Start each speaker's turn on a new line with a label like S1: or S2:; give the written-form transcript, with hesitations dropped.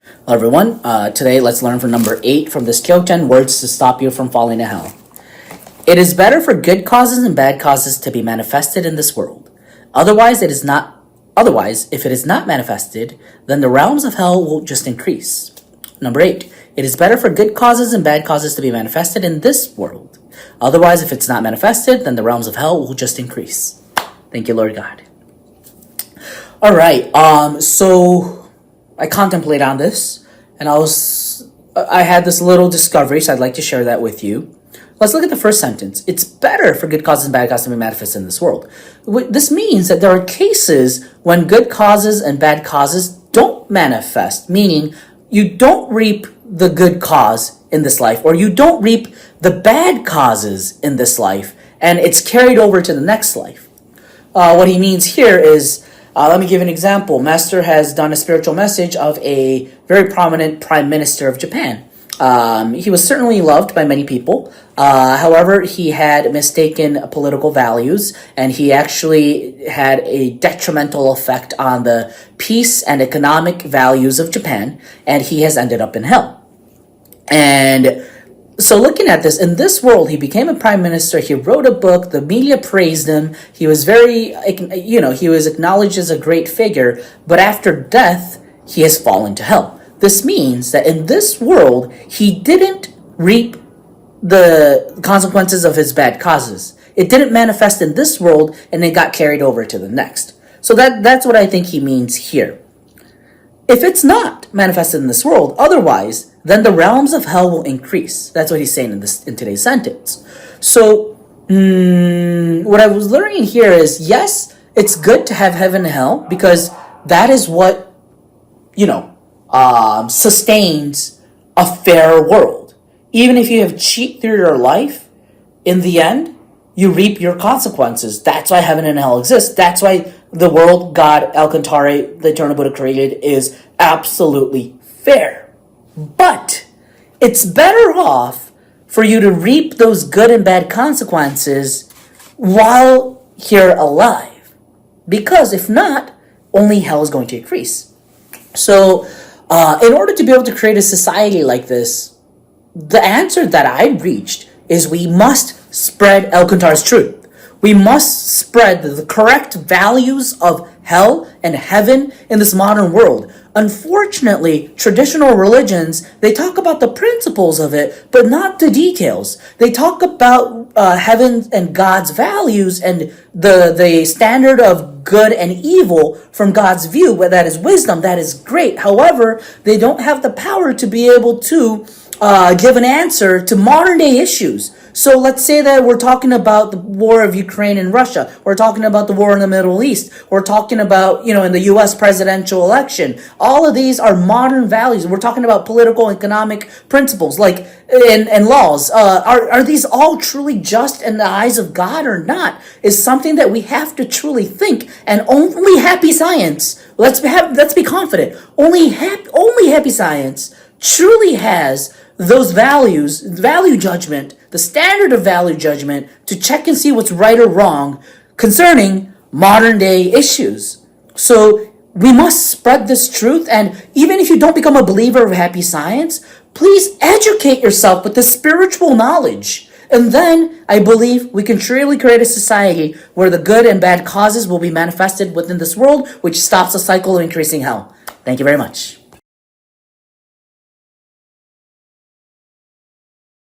S1: Hello everyone, today let's learn for number 8 from this Kyoten, words to stop you from falling to hell. It is better for good causes and bad causes to be manifested in this world. Otherwise, if it is not manifested, then the realms of hell will just increase. Number 8, it is better for good causes and bad causes to be manifested in this world. Otherwise, if it's not manifested, then the realms of hell will just increase. Thank you, Lord God. Alright, so I contemplate on this, and I had this little discovery, so I'd like to share that with you. Let's look at the first sentence. It's better for good causes and bad causes to be manifested in this world. This means that there are cases when good causes and bad causes don't manifest, meaning you don't reap the good cause in this life, or you don't reap the bad causes in this life, and it's carried over to the next life. What he means here is, let me give an example. Master has done a spiritual message of a very prominent Prime Minister of Japan. He was certainly loved by many people. However, he had mistaken political values, and he actually had a detrimental effect on the peace and economic values of Japan, and he has ended up in hell. And so looking at this, in this world, he became a prime minister, he wrote a book, the media praised him, he was he was acknowledged as a great figure, but after death, he has fallen to hell. This means that in this world, he didn't reap the consequences of his bad causes. It didn't manifest in this world, and it got carried over to the next. So that's what I think he means here. If it's not manifested in this world, otherwise, then the realms of hell will increase. That's what he's saying in today's sentence. So, what I was learning here is, yes, it's good to have heaven and hell, because that is what, sustains a fair world. Even if you have cheat through your life, in the end, you reap your consequences. That's why heaven and hell exist. That's why the world God, Alcantara, the Eternal Buddha created is absolutely fair. But it's better off for you to reap those good and bad consequences while you're alive. Because if not, only hell is going to increase. So, in order to be able to create a society like this, the answer that I reached is we must spread Alcantara's truth. We must spread the correct values of hell and heaven in this modern world. Unfortunately, traditional religions, they talk about the principles of it, but not the details. They talk about heaven and God's values and the standard of good and evil from God's view, where that is wisdom, that is great. However, they don't have the power to be able to give an answer to modern day issues. So let's say that we're talking about the war of Ukraine and Russia. We're talking about the war in the Middle East. We're talking about, in the U.S. presidential election. All of these are modern values. We're talking about political and economic principles, and laws. Are these all truly just in the eyes of God or not? Is something that we have to truly think. And only happy science, let's be confident, only happy science truly has those values, value judgment, the standard of value judgment to check and see what's right or wrong concerning modern day issues. So we must spread this truth, and even if you don't become a believer of happy science, please educate yourself with the spiritual knowledge. And then I believe we can truly create a society where the good and bad causes will be manifested within this world, which stops the cycle of increasing hell. Thank you very much.